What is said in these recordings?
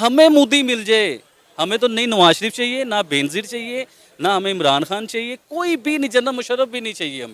हमें मोदी मिल जाए, हमें तो नहीं नवाज शरीफ चाहिए, ना बेनजीर चाहिए, ना हमें इमरान खान चाहिए, कोई भी नहीं, जनरल मुशर्रफ भी नहीं चाहिए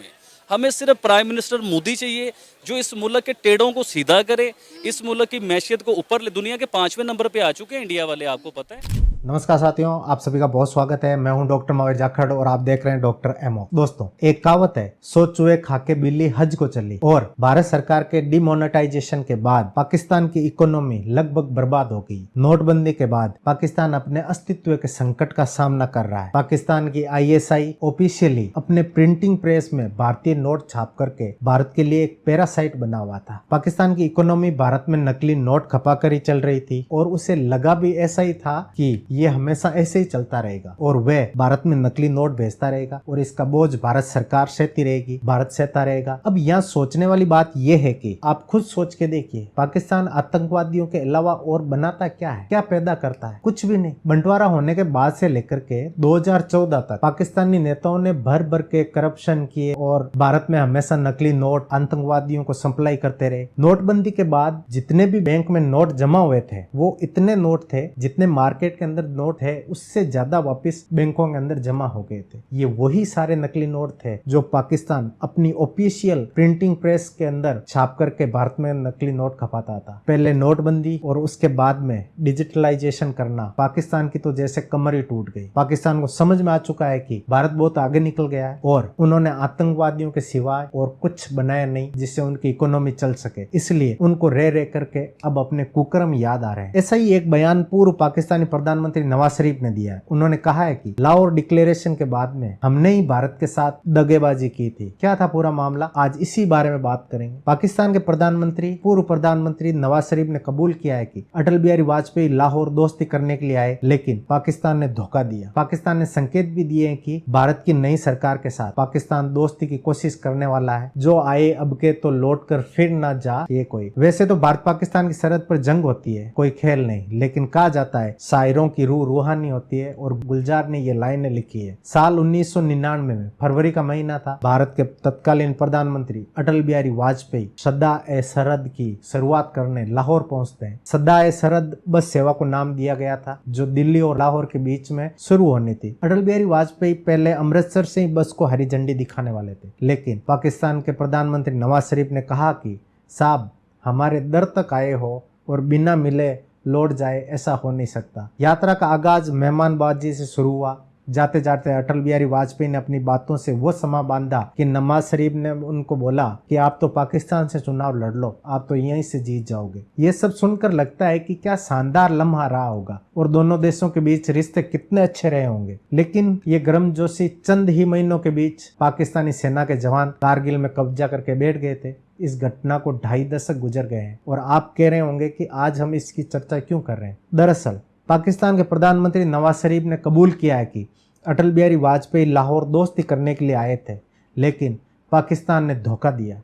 हमें सिर्फ प्राइम मिनिस्टर मोदी चाहिए जो इस मुल्क के टेढ़ों को सीधा करे, इस मुल्क की मैशियत को ऊपर ले। दुनिया के 5वें नंबर पे आ चुके हैं इंडिया वाले, आपको पता है। नमस्कार साथियों, आप सभी का बहुत स्वागत है। मैं हूं डॉक्टर महावीर जाखड़ और आप देख रहे हैं डॉक्टर एमओ। दोस्तों, एक कहावत है, 100 चूहे खा के बिल्ली हज को चली। और भारत सरकार के डिमोनेटाइजेशन के बाद पाकिस्तान की इकोनॉमी लगभग बर्बाद हो गई। नोटबंदी के बाद पाकिस्तान अपने अस्तित्व के संकट का सामना कर रहा है। पाकिस्तान की ISI ऑफिशियली अपने प्रिंटिंग प्रेस में भारतीय नोट छाप करके भारत के लिए एक पैरासाइट बना हुआ था। पाकिस्तान की इकोनॉमी भारत में नकली नोट खपा कर ही चल रही थी और उसे लगा भी ऐसा ही था कि ये हमेशा ऐसे ही चलता रहेगा और वह भारत में नकली नोट भेजता रहेगा और इसका बोझ भारत सरकार सहती रहेगी, भारत सहता रहेगा। अब यहाँ सोचने वाली बात यह है कि आप खुद सोच के देखिए, पाकिस्तान आतंकवादियों के अलावा और बनाता क्या है, क्या पैदा करता है? कुछ भी नहीं। बंटवारा होने के बाद से लेकर के 2014 तक पाकिस्तानी नेताओं ने भर भर के करप्शन किए और भारत में हमेशा नकली नोट आतंकवादियों को सप्लाई करते रहे। नोटबंदी के बाद जितने भी बैंक में नोट जमा हुए थे वो इतने नोट थे जितने मार्केट के अंदर नोट है उससे ज्यादा वापस बैंकों के अंदर जमा हो गए थे। ये वही सारे नकली नोट थे जो पाकिस्तान अपनी ऑफिशियल प्रिंटिंग प्रेस के अंदर छाप करके भारत में नकली नोट खपाता था। पहले नोटबंदी और उसके बाद में डिजिटलाइजेशन करना, पाकिस्तान की तो जैसे कमर ही टूट गई। पाकिस्तान को समझ में आ चुका है कि भारत बहुत आगे निकल गया है और उन्होंने आतंकवादियों के सिवाय और कुछ बनाया नहीं जिससे उनकी इकोनॉमी चल सके, इसलिए उनको रह रह करके अब अपने कुकर्म याद आ रहे हैं। ऐसा ही एक बयान पूर्व पाकिस्तानी प्रधानमंत्री नवाज शरीफ ने दिया है। उन्होंने कहा है कि लाहौर डिक्लेरेशन के बाद में हमने ही भारत के साथ दगेबाजी की थी। क्या था पूरा मामला, आज इसी बारे में बात करेंगे। पाकिस्तान के प्रधानमंत्री पूर्व प्रधानमंत्री नवाज शरीफ ने कबूल किया है कि अटल बिहारी वाजपेयी लाहौर दोस्ती करने के लिए आए, लेकिन पाकिस्तान ने धोखा दिया। पाकिस्तान ने संकेत भी दिए कि भारत की नई सरकार के साथ पाकिस्तान दोस्ती की कोशिश करने वाला है। जो आए अब के तो लौट कर फिर ना जा ये कोई। वैसे तो भारत पाकिस्तान की सरहद पर जंग होती है, कोई खेल नहीं, लेकिन कहा जाता है शायरों की रूह रूहानी होती है और गुलजार ने ये लाइनें लिखी है। साल 1999 में फरवरी का महीना था। भारत के तत्कालीन प्रधानमंत्री अटल बिहारी वाजपेयी सदा-ए-सरहद की शुरुआत करने लाहौर पहुंचते हैं। सदा-ए-सरहद बस सेवा को नाम दिया गया था जो दिल्ली और लाहौर के बीच में शुरू होनी थी। अटल बिहारी वाजपेयी पहले अमृतसर से ही बस को हरी झंडी दिखाने वाले थे, लेकिन पाकिस्तान के प्रधानमंत्री नवाज शरीफ ने कहा कि साहब, हमारे दर तक आए हो और बिना मिले लौट जाए, ऐसा हो नहीं सकता। यात्रा का आगाज मेहमानबाजी से शुरू हुआ। जाते जाते अटल बिहारी वाजपेयी ने अपनी बातों से वो समा बांधा कि नवाज शरीफ ने उनको बोला कि आप तो पाकिस्तान से चुनाव लड़ लो, आप तो यहीं से जीत जाओगे। ये सब सुनकर लगता है कि क्या शानदार लम्हा रहा होगा और दोनों देशों के बीच रिश्ते कितने अच्छे रहे होंगे। लेकिन ये गर्मजोशी चंद ही महीनों के बीच पाकिस्तानी सेना के जवान कारगिल में कब्जा करके बैठ गए थे। इस घटना को 2.5 दशक गुजर गए हैं और आप कह रहे होंगे कि आज हम इसकी चर्चा क्यों कर रहे हैं। दरअसल पाकिस्तान के प्रधानमंत्री नवाज शरीफ ने कबूल किया है कि अटल बिहारी वाजपेयी लाहौर दोस्ती करने के लिए आए थे, लेकिन पाकिस्तान ने धोखा दिया।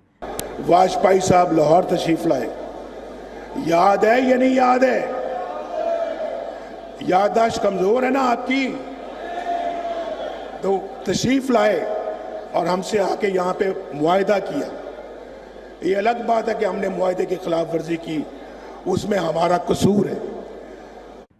वाजपेयी साहब लाहौर तशरीफ लाए, याद है या नहीं याद है? याददाश्त कमजोर है ना आपकी? तो तशरीफ लाए और हमसे आके यहाँ पे मुआहदा किया। ये अलग बात है कि हमने मुआहदे की खिलाफ वर्जी की, उसमें हमारा कसूर है।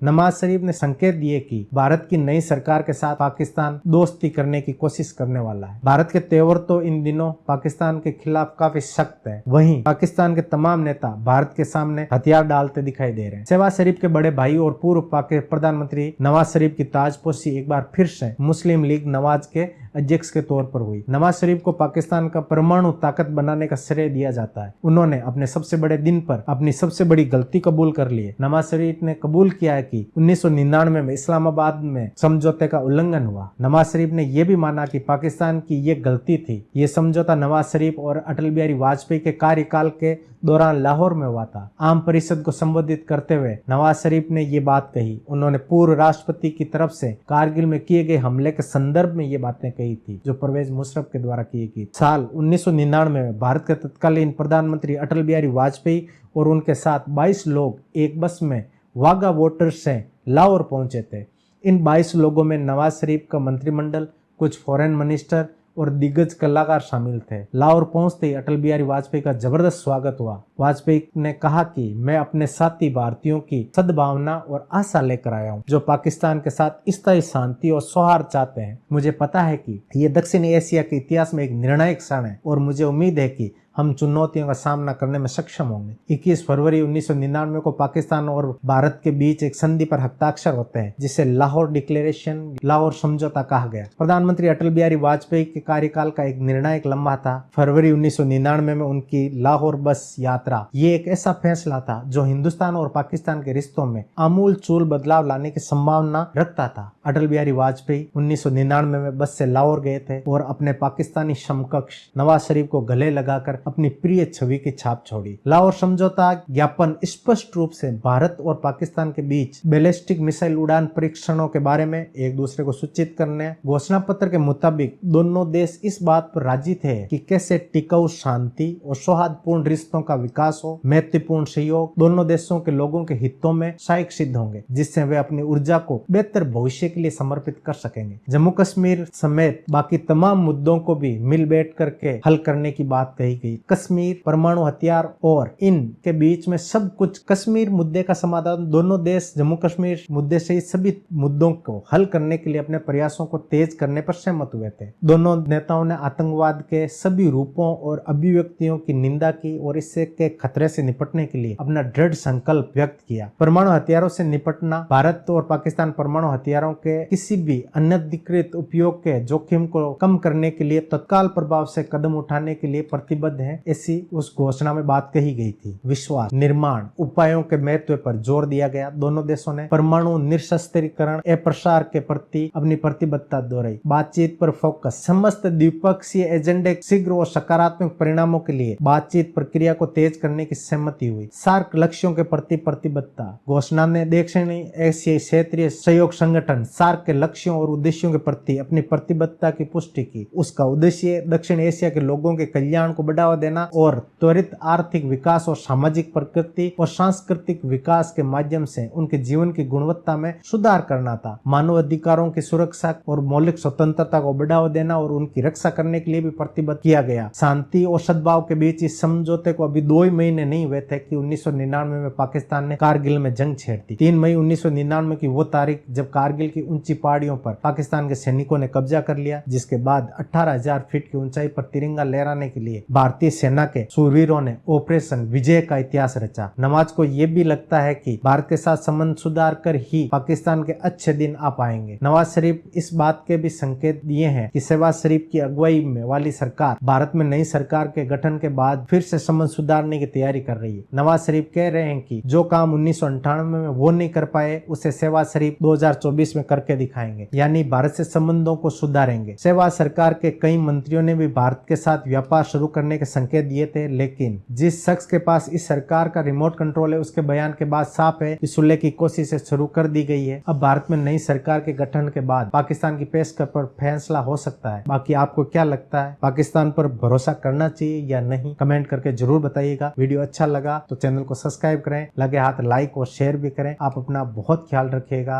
नवाज शरीफ ने संकेत दिए कि भारत की नई सरकार के साथ पाकिस्तान दोस्ती करने की कोशिश करने वाला है। भारत के तेवर तो इन दिनों पाकिस्तान के खिलाफ काफी सख्त है। वहीं पाकिस्तान के तमाम नेता भारत के सामने हथियार डालते दिखाई दे रहे हैं। शहबाज शरीफ के बड़े भाई और पूर्व प्रधानमंत्री नवाज शरीफ की ताजपोशी एक बार फिर से मुस्लिम लीग नवाज के अध्यक्ष के तौर पर हुई। नवाज शरीफ को पाकिस्तान का परमाणु ताकत बनाने का श्रेय दिया जाता है। उन्होंने अपने सबसे बड़े दिन पर अपनी सबसे बड़ी गलती कबूल कर ली है। नवाज शरीफ ने कबूल किया है कि 1999 में इस्लामाबाद में समझौते का उल्लंघन हुआ। नवाज शरीफ ने यह भी माना कि पाकिस्तान की ये गलती थी। ये समझौता नवाज शरीफ और अटल बिहारी वाजपेयी के कार्यकाल के दौरान लाहौर में हुआ था। आम परिषद को संबोधित करते हुए नवाज शरीफ ने ये बात कही। उन्होंने पूर्व राष्ट्रपति की तरफ से कारगिल में किए गए हमले के संदर्भ में ये बातें कही थी जो परवेज मुशर्रफ के द्वारा की गई। साल 1999 में भारत के तत्कालीन प्रधानमंत्री अटल बिहारी वाजपेयी और उनके साथ 22 लोग एक बस में वाघा बॉर्डर से लाहौर पहुंचे थे। इन 22 लोगों में नवाज शरीफ का मंत्रिमंडल, कुछ फॉरेन मिनिस्टर और दिग्गज कलाकार शामिल थे। लाहौर पहुंचते ही अटल बिहारी वाजपेयी का जबरदस्त स्वागत हुआ। वाजपेयी ने कहा कि मैं अपने साथी भारतीयों की सद्भावना और आशा लेकर आया हूं, जो पाकिस्तान के साथ स्थायी शांति और सौहार्द चाहते हैं। मुझे पता है कि ये दक्षिणी एशिया के इतिहास में एक निर्णायक क्षण है और मुझे उम्मीद है कि हम चुनौतियों का सामना करने में सक्षम होंगे। 21 फरवरी 1999 को पाकिस्तान और भारत के बीच एक संधि पर हस्ताक्षर होते हैं, जिसे लाहौर डिक्लेरेशन, लाहौर समझौता कहा गया। प्रधानमंत्री अटल बिहारी वाजपेयी के कार्यकाल का एक निर्णायक लम्हा था फरवरी 1999 में उनकी लाहौर बस यात्रा। ये एक ऐसा फैसला था जो हिंदुस्तान और पाकिस्तान के रिश्तों में आमूल चूल बदलाव लाने की संभावना रखता था। अटल बिहारी वाजपेयी 1999 में बस से लाहौर गए थे और अपने पाकिस्तानी समकक्ष नवाज शरीफ को गले लगाकर अपनी प्रिय छवि की छाप छोड़ी। लाहौर समझौता ज्ञापन स्पष्ट रूप से भारत और पाकिस्तान के बीच बैलिस्टिक मिसाइल उड़ान परीक्षणों के बारे में एक दूसरे को सूचित करने, घोषणा पत्र के मुताबिक दोनों देश इस बात पर राजी थे कि कैसे टिकाऊ शांति और सौहार्दपूर्ण रिश्तों का विकास हो। मैत्रीपूर्ण सहयोग दोनों देशों के लोगों के हितों में सहायक सिद्ध होंगे, जिससे वे अपनी ऊर्जा को बेहतर भविष्य के लिए समर्पित कर सकेंगे। जम्मू कश्मीर समेत बाकी तमाम मुद्दों को भी मिल बैठ करके हल करने की बात कही गई। कश्मीर, परमाणु हथियार और इनके बीच में सब कुछ, कश्मीर मुद्दे का समाधान, दोनों देश जम्मू कश्मीर मुद्दे सहित सभी मुद्दों को हल करने के लिए अपने प्रयासों को तेज करने पर सहमत हुए थे। दोनों नेताओं ने आतंकवाद के सभी रूपों और अभिव्यक्तियों की निंदा की और इससे के खतरे से निपटने के लिए अपना दृढ़ संकल्प व्यक्त किया। परमाणु हथियारों से निपटना, भारत और पाकिस्तान परमाणु हथियारों के किसी भी अनधिकृत उपयोग के जोखिम को कम करने के लिए तत्काल प्रभाव से कदम उठाने के लिए प्रतिबद्ध है, ऐसी उस घोषणा में बात कही गई थी। विश्वास निर्माण उपायों के महत्व पर जोर दिया गया। दोनों देशों ने परमाणु निरस्त्रीकरण प्रसार के प्रति अपनी प्रतिबद्धता दोहराई। बातचीत पर फोकस, समस्त द्विपक्षीय एजेंडे शीघ्र और सकारात्मक परिणामों के लिए बातचीत प्रक्रिया को तेज करने की सहमति हुई। सार्क लक्ष्यों के प्रति प्रतिबद्धता, घोषणा ने दक्षिणी एशियाई क्षेत्रीय सहयोग संगठन सार्क के लक्ष्यों और उद्देश्यों के प्रति अपनी प्रतिबद्धता की पुष्टि की। उसका उद्देश्य दक्षिण एशिया के लोगों के कल्याण को बढ़ावा देना और त्वरित आर्थिक विकास और सामाजिक प्रगति और सांस्कृतिक विकास के माध्यम से उनके जीवन की गुणवत्ता में सुधार करना था। मानव अधिकारों की सुरक्षा और मौलिक स्वतंत्रता को बढ़ावा देना और उनकी रक्षा करने के लिए भी प्रतिबद्ध किया गया। शांति और सद्भाव के बीच इस समझौते को अभी 2 महीने नहीं हुए थे कि 1999 में पाकिस्तान ने कारगिल में जंग छेड़ दी। 3 मई 1999 की वो तारीख जब कारगिल की ऊंची पहाड़ियों पर पाकिस्तान के सैनिकों ने कब्जा कर लिया, जिसके बाद 18,000 फीट की ऊंचाई पर तिरंगा लहराने के लिए भारतीय सेना के शूरवीरों ने ऑपरेशन विजय का इतिहास रचा। नवाज को ये भी लगता है कि भारत के साथ संबंध सुधार कर ही पाकिस्तान के अच्छे दिन आ पाएंगे। नवाज शरीफ इस बात के भी संकेत दिए हैं कि शहबाज शरीफ की अगुवाई में वाली सरकार भारत में नई सरकार के गठन के बाद फिर से संबंध सुधारने की तैयारी कर रही है। नवाज शरीफ कह रहे हैं कि जो काम 1998 में वो नहीं कर पाए, उसे शहबाज शरीफ 2024 में करके दिखाएंगे, यानी भारत से संबंधों को सुधारेंगे। शहबाज सरकार के कई मंत्रियों ने भी भारत के साथ व्यापार शुरू करने के संकेत दिए थे, लेकिन जिस शख्स के पास इस सरकार का रिमोट कंट्रोल है, उसके बयान के बाद साफ है कि सुलह की कोशिशें शुरू कर दी गई है। अब भारत में नई सरकार के गठन के बाद पाकिस्तान की पेशकश पर फैसला हो सकता है। बाकी आपको क्या लगता है, पाकिस्तान पर भरोसा करना चाहिए या नहीं? कमेंट करके जरूर बताइएगा। वीडियो अच्छा लगा तो चैनल को सब्सक्राइब करें, लगे हाथ लाइक और शेयर भी करें। आप अपना बहुत ख्याल रखिएगा।